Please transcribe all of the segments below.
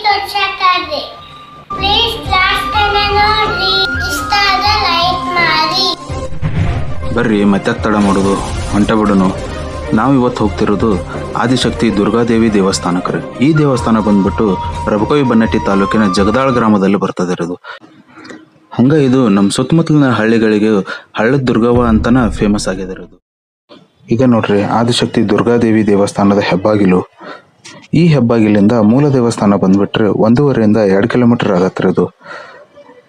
ತೋರ್ಸಕ್ಕಾದ್ರೆ please last ತನ ನೋಡ್ರಿ, ಇಷ್ಟ ಆದ ಲೈಕ್ ಮಾಡಿ. ಬರ್ರಿ ಮತ್ತೆ ತಡ ಮಾಡೋದು, ಹೊಂಟ ಬಿಡೋನು. ನಾವು ಇವತ್ತು ಹೋಗ್ತಿರೋದು ಆದಿಶಕ್ತಿ ದುರ್ಗಾದೇವಿ ದೇವಸ್ಥಾನಕ್ಕೆ ರೀ. ಈ ದೇವಸ್ಥಾನ ಬಂದ್ಬಿಟ್ಟು ರಬಕವಿ ಬನ್ನಟ್ಟಿ ತಾಲೂಕಿನ ಜಗದಾಳ ಗ್ರಾಮದಲ್ಲಿ ಬರ್ತದಿರೋದು. ಹಂಗೆ ಇದು ನಮ್ಮ ಸುತ್ತಮುತ್ತಲಿನ ಹಳ್ಳಿಗಳಿಗೆ ಹಳ್ಳದ ದುರ್ಗವ್ವ ಅಂತನ ಫೇಮಸ್ ಆಗಿದಿರೋದು. ಈಗ ನೋಡ್ರಿ, ಆದಿಶಕ್ತಿ ದುರ್ಗಾದೇವಿ ದೇವಸ್ಥಾನದ ಹೆಬ್ಬಾಗಿಲು. ಈ ಹೆಬ್ಬಾಗಿಲಿಂದ ಮೂಲ ದೇವಸ್ಥಾನ ಬಂದ್ಬಿಟ್ರೆ 1.5 to 2 ಕಿಲೋಮೀಟರ್ ಆಗತ್ತೆ ಇದು.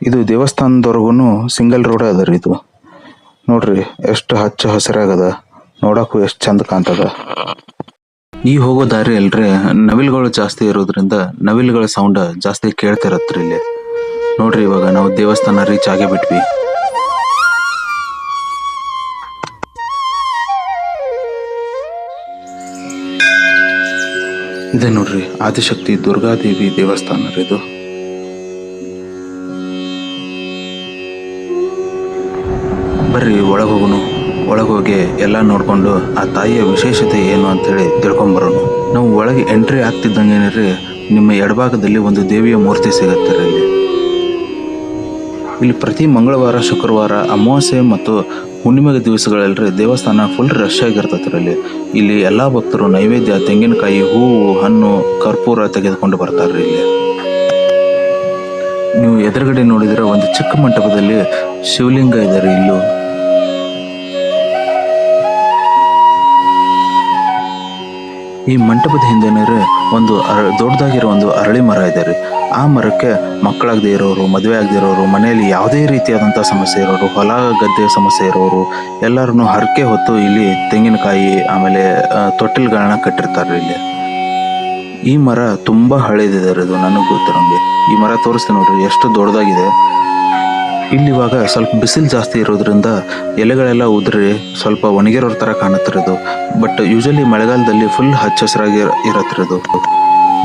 ಇದು ದೇವಸ್ಥಾನದವರೆಗೂ ಸಿಂಗಲ್ ರೋಡ್ ಅದ ರೀ ಇದು. ನೋಡ್ರಿ ಎಷ್ಟು ಹಚ್ಚ ಹಸಿರಾಗದ, ನೋಡಕ್ಕೂ ಎಷ್ಟು ಚಂದ ಕಾಣ್ತದ. ಈ ಹೋಗೋ ದಾರಿ ಅಲ್ರಿ ನವಿಲುಗಳು ಜಾಸ್ತಿ ಇರೋದ್ರಿಂದ ನವಿಲುಗಳ ಸೌಂಡ್ ಜಾಸ್ತಿ ಕೇಳ್ತಿರತ್ರಿ ಇಲ್ಲಿ. ನೋಡ್ರಿ ಇವಾಗ ನಾವು ದೇವಸ್ಥಾನ ರೀಚ್ ಆಗೇ ಬಿಟ್ವಿ. ಇದೆ ನೋಡ್ರಿ ಆದಿಶಕ್ತಿ ದುರ್ಗಾದೇವಿ ದೇವಸ್ಥಾನ ರೀ ಇದು. ಬರ್ರಿ ಒಳಗೋಗುನು. ಒಳಗೋಗಿ ಎಲ್ಲ ನೋಡ್ಕೊಂಡು ಆ ತಾಯಿಯ ವಿಶೇಷತೆ ಏನು ಅಂತೇಳಿ ತಿಳ್ಕೊಂಬರೋನು. ನಾವು ಒಳಗೆ ಎಂಟ್ರಿ ಆಗ್ತಿದ್ದಂಗೇನ್ರಿ ನಿಮ್ಮ ಎಡಭಾಗದಲ್ಲಿ ಒಂದು ದೇವಿಯ ಮೂರ್ತಿ ಸಿಗತ್ತೆ ರೀ ಇಲ್ಲಿ ಪ್ರತಿ ಮಂಗಳವಾರ, ಶುಕ್ರವಾರ, ಅಮಾವಾಸ್ಯೆ ಮತ್ತು ಹುಣ್ಣಿಮೆಗೆ ದಿವಸಗಳಲ್ರಿ ದೇವಸ್ಥಾನ ಫುಲ್ ರಶ್ ಆಗಿರ್ತೈತ್ರಿ ಇಲ್ಲಿ ಎಲ್ಲ ಭಕ್ತರು ನೈವೇದ್ಯ, ತೆಂಗಿನಕಾಯಿ, ಹೂವು, ಹಣ್ಣು, ಕರ್ಪೂರ ತೆಗೆದುಕೊಂಡು ಬರ್ತಾರ್ರಿ ಇಲ್ಲಿ. ನೀವು ಎದುರುಗಡೆ ನೋಡಿದ್ರೆ ಒಂದು ಚಿಕ್ಕ ಮಂಟಪದಲ್ಲಿ ಶಿವಲಿಂಗ ಇದೆ ರೀ ಇಲ್ಲೂ. ಈ ಮಂಟಪದ ಹಿಂದೆನೇ ಒಂದು ದೊಡ್ಡದಾಗಿರೋ ಒಂದು ಅರಳಿ ಮರ ಇದೆ ರೀ. ಆ ಮರಕ್ಕೆ ಮಕ್ಕಳಾಗದೇ ಇರೋರು, ಮದುವೆ ಆಗದೆ ಇರೋರು, ಮನೆಯಲ್ಲಿ ಯಾವುದೇ ರೀತಿಯಾದಂಥ ಸಮಸ್ಯೆ ಇರೋರು, ಹೊಲ ಗದ್ದೆ ಸಮಸ್ಯೆ ಇರೋರು ಎಲ್ಲರೂ ಹರಕೆ ಹೊತ್ತು ಇಲ್ಲಿ ತೆಂಗಿನಕಾಯಿ ಆಮೇಲೆ ತೊಟ್ಟಿಲುಗಳನ್ನ ಕಟ್ಟಿರ್ತಾರೆ ಇಲ್ಲಿ. ಈ ಮರ ತುಂಬ ಹಳೇದಿದೆ ರೀ ಇದು, ನನಗೆ ಗೊತ್ತಿರೋಂಗೆ. ಈ ಮರ ತೋರಿಸ್ತೀನಿ ನೋಡ್ರಿ ಎಷ್ಟು ದೊಡ್ಡದಾಗಿದೆ. ಇಲ್ಲಿ ಇವಾಗ ಸ್ವಲ್ಪ ಬಿಸಿಲು ಜಾಸ್ತಿ ಇರೋದ್ರಿಂದ ಎಲೆಗಳೆಲ್ಲ ಉದುರಿ ಸ್ವಲ್ಪ ಒಣಗಿರೋ ಥರ ಕಾಣುತ್ತಿರೋದು. ಬಟ್ ಯೂಶಲಿ ಮಳೆಗಾಲದಲ್ಲಿ ಫುಲ್ ಹಚ್ಚ ಹಸಿರಾಗಿ ಇರತ್ತಿರೋದು.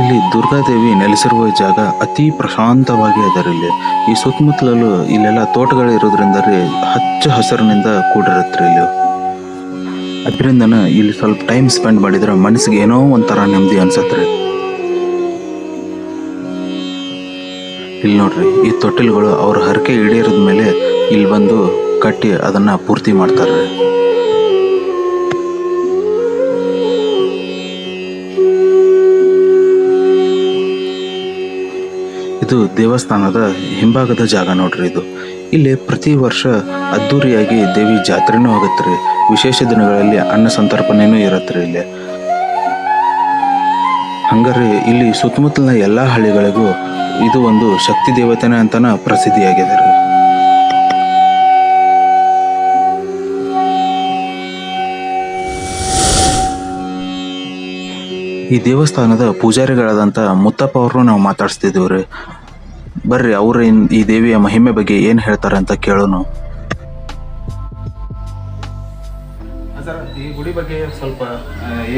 ಇಲ್ಲಿ ದುರ್ಗಾದೇವಿ ನೆಲೆಸಿರುವ ಜಾಗ ಅತಿ ಪ್ರಶಾಂತವಾಗಿ ಅದರ ಇಲ್ಲಿ. ಈ ಸುತ್ತಮುತ್ತಲೂ ಇಲ್ಲೆಲ್ಲ ತೋಟಗಳು ಇರೋದ್ರಿಂದ ರೀ ಹಚ್ಚ ಹಸಿರಿನಿಂದ ಕೂಡಿರುತ್ತೆ ಇಲ್ಲಿ. ಅದರಿಂದನ ಇಲ್ಲಿ ಸ್ವಲ್ಪ ಟೈಮ್ ಸ್ಪೆಂಡ್ ಮಾಡಿದ್ರೆ ಮನಸ್ಸಿಗೆ ಏನೋ ಒಂಥರ ನೆಮ್ಮದಿ ಅನ್ಸತ್ರಿ. ಇಲ್ಲಿ ನೋಡ್ರಿ ಈ ತೊಟ್ಟಿಲುಗಳು ಅವ್ರ ಹರಕೆ ಈಡೇರಿದ ಮೇಲೆ ಇಲ್ಲಿ ಬಂದು ಕಟ್ಟಿ ಅದನ್ನ ಪೂರ್ತಿ ಮಾಡ್ತಾರೆ. ಇದು ದೇವಸ್ಥಾನದ ಹಿಂಭಾಗದ ಜಾಗ ನೋಡ್ರಿ ಇದು. ಇಲ್ಲಿ ಪ್ರತಿ ವರ್ಷ ಅದ್ದೂರಿಯಾಗಿ ದೇವಿ ಜಾತ್ರೆನೂ ಆಗತ್ರಿ. ವಿಶೇಷ ದಿನಗಳಲ್ಲಿ ಅನ್ನ ಸಂತರ್ಪಣೆನೂ ಇರತ್ರಿ ಇಲ್ಲಿ. ಹಂಗಾರೆ ಇಲ್ಲಿ ಸುತ್ತಮುತ್ತಲಿನ ಎಲ್ಲಾ ಹಳ್ಳಿಗಳಿಗೂ ಇದು ಒಂದು ಶಕ್ತಿ ದೇವತೆನೇ ಅಂತಾನ ಪ್ರಸಿದ್ಧಿಯಾಗಿದೆ ರೀ. ಈ ದೇವಸ್ಥಾನದ ಪೂಜಾರಿಗಳಾದಂಥ ಮುತ್ತಪ್ಪ ಅವ್ರನ್ನೂ ನಾವು ಮಾತಾಡಿಸ್ತಿದ್ದೀವ್ರಿ. ಬರ್ರಿ ಅವ್ರ ಈ ದೇವಿಯ ಮಹಿಮೆ ಬಗ್ಗೆ ಏನು ಹೇಳ್ತಾರೆ ಅಂತ ಕೇಳೋನು. ಸರ್, ಈ ಗುಡಿ ಬಗ್ಗೆ ಸ್ವಲ್ಪ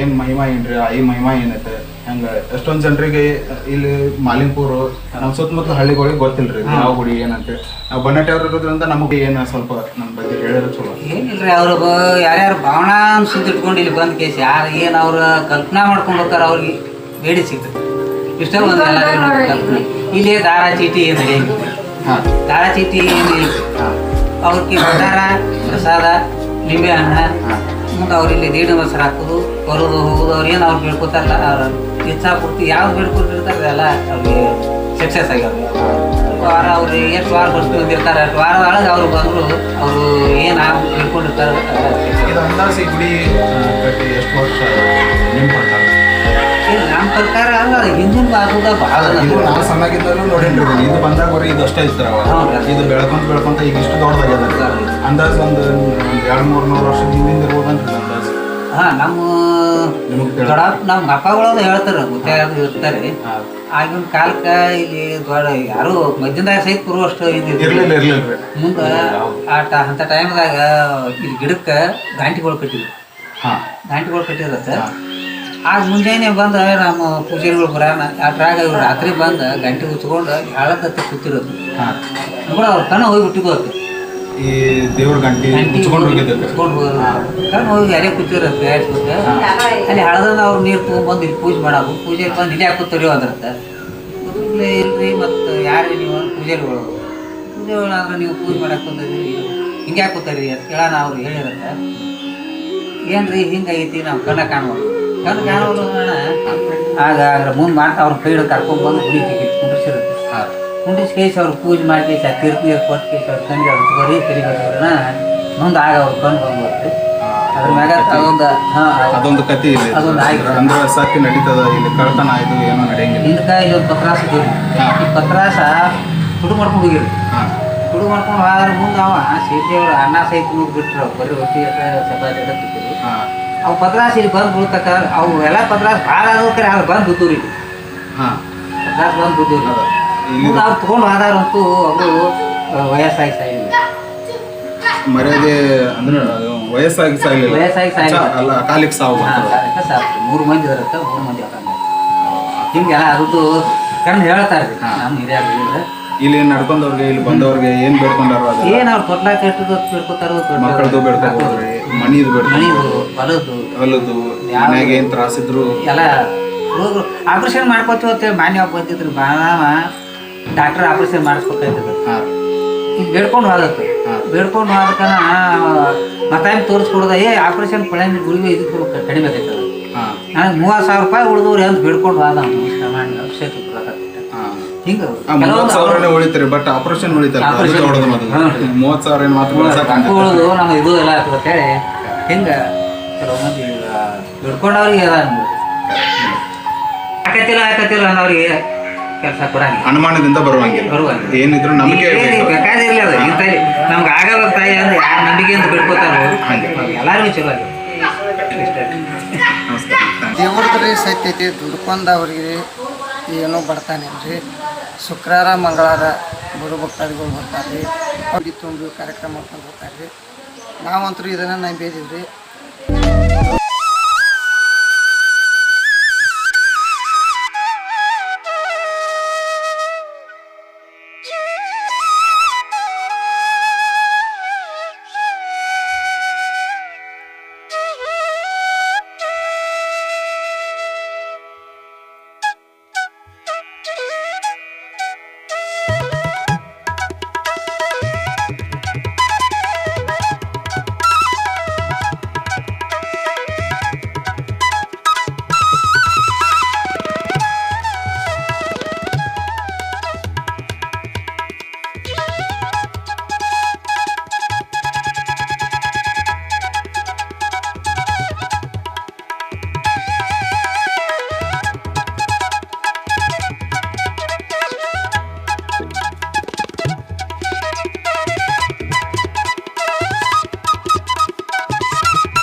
ಏನು ಮಹಿಮಾ ಏನ್ರಿ, ಈ ಮಹಿಮಾ ಏನೈತೆ ಹಂಗೆ ಎಷ್ಟೊಂದು ಜನರಿಗೆ ಇಲ್ಲಿ ಮಾಲಿಂಪುರು ನಮ್ಮ ಸುತ್ತಮುತ್ತಲ ಹಳ್ಳಿಗಳಿಗೆ ಗೊತ್ತಿಲ್ರಿ ಯಾವ ಗುಡಿ ಏನಂತ. ನಾವು ಬನ್ನಟ್ಟಿ ಅವ್ರು ಇರೋದ್ರಿಂದ ನಮಗೆ ಏನು ಸ್ವಲ್ಪ ನಮ್ಮ ಬಗ್ಗೆ ಹೇಳಿದ್ರೆ ಚಲೋ. ಏನಿಲ್ರಿ, ಅವ್ರು ಯಾರ್ಯಾರು ಭಾವನಾ ಸುದ್ದಿ ಇಟ್ಕೊಂಡು ಇಲ್ಲಿ ಬಂದ ಕೇಸ್ ಯಾರು ಏನು ಅವ್ರ ಕಲ್ಪನಾ ಮಾಡ್ಕೊಂಡು ಹೋಗ್ತಾರೆ ಅವ್ರಿಗೆ ಬೇಡಿ ಸಿಗ್ತದೆ. ಇಷ್ಟ ಒಂದು ಎಲ್ಲ ಕಲ್ಪನೆ. ಇಲ್ಲಿ ದಾರ ಚೀಟಿ ಏನು ನಡೆಯಂಗಿಲ್ಲ. ದಾರ ಚೀಟಿ ಏನು ಅವ್ರಿಗೆ ಭಂಡಾರ, ಪ್ರಸಾದ, ನಿಂಬೆ ಹಣ್ಣ, ಮುಂದೆ ಅವ್ರು ಇಲ್ಲಿ ದೇಡಿ ಮೊಸರು ಹಾಕೋದು, ಬರೋದು ಹೋಗೋದು, ಅವ್ರು ಏನು ಅವ್ರು ಬೇಡ್ಕೊತಾರಲ್ಲ ಅವ್ರ ಇಚ್ಛಾ ಪೂರ್ತಿ ಯಾವ್ದು ಬೇಡ್ಕೊಂಡಿರ್ತಾರೆ ಎಲ್ಲ ಅವ್ರಿಗೆ ಸಕ್ಸಸ್ ಆಗ್ಯಾವ್ರಿ. ವಾರ ಅವ್ರು ಎಷ್ಟು ವಾರ ಬರ್ತು ಬಂದಿರ್ತಾರೆ ಅಷ್ಟು ವಾರ ಒಳಗೆ ಅವ್ರು ಬಂದರು ಅವರು ಏನು ಬೇಡ್ಕೊಂಡಿರ್ತಾರೆ. ಇದು ಅಂದಾಜು ಗುಡಿ ಕಟ್ಟಿ ಎಷ್ಟು ವರ್ಷ ನಿಮ್ಮ ಪ್ರಕಾರ? ಇಲ್ಲ, ನಮ್ಮ ಪ್ರಕಾರ ಅಲ್ಲ, ಹಿಂದಿನ ಭಾಗದ ಭಾಳ ನಾವು ಸಣ್ಣಾಗಿದ್ದರೂ ನೋಡೇನ್ರಿ. ಇದು ಬಂದಾಗ ಬರೀ ಇದು ಅಷ್ಟೇ ಇರ್ತಾರೆ. ಇದು ಬೆಳ್ಕೊಂತ ಈಗ ಇಷ್ಟು ದೊಡ್ಡದಾಗ್ಯದ. ಅಂದಾಜು ಒಂದು 200-300 ವರ್ಷದ ಹಿಂದಿಂದ ಇರ್ಬೋದನ್ರಿ ಅಂದಾಜು. ನಮ್ಮ ಅಪ್ಪಗಳದು ಹೇಳ್ತಾರೆ, ಮುತ್ತಾಯದು ಇರ್ತಾರೆ. ಆಗಿನ ಕಾಲಕ್ಕೆ ಇಲ್ಲಿ ದೊಡ್ಡ ಯಾರು ಮಧ್ಯದಾಗ ಸಹಿತ ಪೂರ್ವಷ್ಟು ಇರ್ಲಿಲ್ಲ. ಮುಂದೆ ಅಂಥ ಟೈಮ್ದಾಗ ಇಲ್ಲಿ ಗಿಡಕ್ಕೆ ಗಾಂಟಿಗಳು ಕಟ್ಟಿದ್ರು. ಗಾಂಟಿಗಳು ಕಟ್ಟಿರತ್ತೆ. ಆಗ ಮುಂಜಾನೆ ಬಂದು ನಮ್ಮ ಪೂಜಾರಿಗಳು ಬರೋಣ ಅದ್ರಾಗ ಇವ್ರು ರಾತ್ರಿ ಬಂದು ಗಂಟೆ ಉಚ್ಕೊಂಡು ಹೇಳದತ್ತ ಕೂತಿರೋದು ಕೂಡ ಅವ್ರ ಕಣ ಹೋಗಿ ಬಿಟ್ಟಿದ್ದು. ಈ ದೇವ್ರ ಗಂಟೆ ಕಣ್ಣು ಹೋಗಿ ಅಲ್ಲೇ ಕೂತಿರತ್ತೆ. ಅಲ್ಲಿ ಹಳದ ಅವ್ರು ನೀರು ತೊಗೊಂಡ್ಬಂದು ಇಲ್ಲಿ ಪೂಜೆ ಮಾಡೋದು. ಪೂಜೆಗೆ ಬಂದು ಇಲ್ಲಿ ಹಾಕೋತರಿಯೋ ಅದ್ರತ್ತ ಇಲ್ಲೇ ಇಲ್ರಿ ಮತ್ತು ಯಾರು ನೀವು ಪೂಜೆಗಳು ಆದ್ರೆ ನೀವು ಪೂಜೆ ಮಾಡಕ್ಕೆ ಬಂದಿದ್ರಿ ಹಿಂಗೆ ಯಾಕೆ ಕೂತಾರಿ ಅಂತ ಕೇಳೋಣ ಅವ್ರು ಹೇಳಿರತ್ತ ಏನ್ರಿ ಹಿಂಗೈತಿ ನಾವು ಕಣ್ಣ ಕಾಣ್ಬೋದು ಕಣ್ಣು ಕಾಣೋದು ಆಗ ಅದ್ರ ಮುಂದೆ ಮಾಡ್ತಾ ಅವ್ರ ಕೈ ಹಿಡಿದು ಕರ್ಕೊಂಡ್ಬಂದು ಗುಡಿ ಕುಂಡ್ರಿಸಿರುತ್ತೆ ಕುಂಡ್ರಿಸಿ ಕೇಸಿ ಅವ್ರು ಪೂಜೆ ಮಾಡಿ ಕೇಸಿ ಆ ತೀರ್ಥ ನೀರು ಕೊಟ್ಟು ಕೇಸಿ ಅವ್ರು ಕಣ್ಣಿಗೆ ಅವ್ರು ಬರೀ ತೆಲಿಗೋದ್ರನ್ನ ಮುಂದೆ ಆಗ ಅವ್ರು ಕಣ್ಣು ಬಂದ್ಬರ್ತೀವಿ ಅದ್ರ ಮ್ಯಾಗ ಅದೊಂದು ಕತೆ ಇಲ್ಲಿ ಅದೊಂದು ಆಯ್ತು ಅಂದ್ರೆ ಸತ್ಯ ನಡೀತದ ಇಲ್ಲಿ ಕಳ್ತನ ಆಯ್ತು ಏನೋ ನಡೆಯಂಗಿಲ್ಲ ಹಿಂದಕ್ಕೆ ಇಲ್ಲಿ ಒಂದು ಪತ್ರಾಸ ಇದ್ದೀವಿ ಈ ಪತ್ರಾಸ ಹುಡುಗ ಮಾಡ್ಕೊಂಡು ಹೋಗಿರಿ ಹುಡುಗ ಮಾಡ್ಕೊಂಡು ಹೋದ್ರೆ ಮುಂದೆ ಅವ ಸೇತಿಯವ್ರು ಅನ್ನ ಸಹಿತ ಬಿಟ್ಟರು ಬರೀ ರೊಟ್ಟಿ ಚಪಾತಿ ತಿಂತೀವಿ ಅವು ಪತ್ರಾಸ ಇಲ್ಲಿ ಬಂದು ಬಿಡ್ತಕ್ಕ ಅವು ಎಲ್ಲ ಪತ್ರಾಸ ಭಾಳ ಆದ್ರೆ ಅದು ಬಂದು ಬಿದ್ದೂರಿ ಪತ್ರಾಸ ಬಂದು ಬಿದ್ದೂರಿ ಮುಂದೆ ಅವ್ರು ತೊಗೊಂಡು ಹೋದಾರಂತೂ ಅವರು ವಯಸ್ಸಾಗಿ ಸಾಯಿಲ್ಲ ಮರ್ಯಾದೆ ಅಂದ್ರೆ ವಯಸ್ಸಾಗಿ ಸಾಯಿಲ್ಲ ವಯಸ್ಸಾಗಿ ಸಾಯಿಲ್ಲ ಅಲ್ಲ ಕಾಲಿಗೆ ಸಾವು ಸಾಕು 3 ಮಂದಿ ಇರುತ್ತೆ 3 ಮಂದಿ ಹಾಕಂಗ ಹಿಂಗೆಲ್ಲ ಅದದ್ದು ಕಣ್ಣು ಹೇಳ್ತಾರೆ ನಮ್ಮ ಹಿರಿಯರು ಇಲ್ಲಿ ನಡ್ಕೊಂಡವ್ರಿಗೆ ಇಲ್ಲಿ ಬಂದವ್ರಿಗೆ ಏನ್ ಬೇಡ್ಕೊಂಡಾರ ಏನ್ ಅವ್ರು ತೊಟ್ಲಾಕ ಎಷ್ಟು ಬೇಡ್ಕೊತಾರೋ ಮಕ್ಕಳದು ಬೇಡ್ಕೋಬೋದ್ರಿ ಮನಿದು ಮನಿದು ಹೊಲದ್ದು ಮನ್ಯಾಗ ಏನ್ ತ್ರಾಸಿದ್ರು ಎಲ್ಲ ಹುಡುಗರು ಆಪರೇಷನ್ ಮಾಡ್ಕೋತೀವಿ ಅಂತೇಳಿ ಮಾನ್ಯ ಬಂದಿದ್ರು ಬಾಳಾಮ ಡಾಕ್ಟರ್ ಆಪರೇಷನ್ ಮಾಡಿಸ್ಬೇಕಾಯ್ತದ ಈಗ ಬೇಡ್ಕೊಂಡು ಹೋಗತ್ತೆ ಬೇಡ್ಕೊಂಡು ಹೋದಕ್ಕನ ಮತ್ತೇನು ತೋರಿಸ್ಕೊಡ್ದ ಆಪರೇಷನ್ ಪಳೆ ಗುಳಿಗೆ ಇದಕ್ಕೆ ಕಡಿಮೆ ಆಗೈತದ ನನಗೆ 30,000 ರೂಪಾಯಿ ಉಳಿದವ್ರು ಅಂತ ಬೇಡ್ಕೊಂಡು ಹೋದ ಮಾಡಿ ಅಭಿಷೇಕ ಹಿಂಗೆ 30,000 ಉಳಿತಾರೆ ಬಟ್ ಆಪರೇಷನ್ ಉಳಿತಲ್ಲ 30,000 ಮಾತ್ರ ಉಳಿದು ನಮ್ಗೆ ಇದು ಎಲ್ಲ ಅಂತೇಳಿ ಹಿಂಗೆ ಕೆಲವು ಮಂದಿ ಬೇಡ್ಕೊಂಡವ್ರಿಗೆ ಅದ ಹಾಕತಿಲ್ಲ ಅನ್ನೋರಿಗೆ ಕೆಲಸ ಕೊಡಂಗಿಲ್ಲ ಅನುಮಾನದಿಂದ ಬರುವಂಗಿಲ್ಲ ಏನಿದ್ರು ನಂಬಿಕೆ ಬೇಕಾದಿರ್ಲಿ ಅದು ಇಂಥ ನಮ್ಗೆ ಆಗಬೇಕು ತಾಯಿ ಅಂದ್ರೆ ಯಾರು ನಂಬಿಕೆ ಅಂತ ಬಿಡ್ಕೋತಾರೋ ಎಲ್ಲರಿಗೂ ಚಲೋ ಆಗಿದೆ ದೇವ್ರದ್ರಿ ಸತ್ಯತೆ ದುಡ್ಕೊಂಡು ಅವ್ರಿಗೆ ಏನೋ ಬರ್ತಾನೇನ್ರಿ ಶುಕ್ರವಾರ ಮಂಗಳವಾರ ಗುರು ಭಕ್ತಾದಿಗಳು ಬರ್ತಾರೆ ರೀ ಅವ್ರಿಗೆ ತುಂಬ ಕಾರ್ಯಕ್ರಮ ಮಾಡ್ಕೊಂಡು ಹೋಗ್ತಾರೆ ರೀ ನಾವಂತರೂ ಇದನ್ನು ನಂಬಿದ್ದೀವಿ ರೀ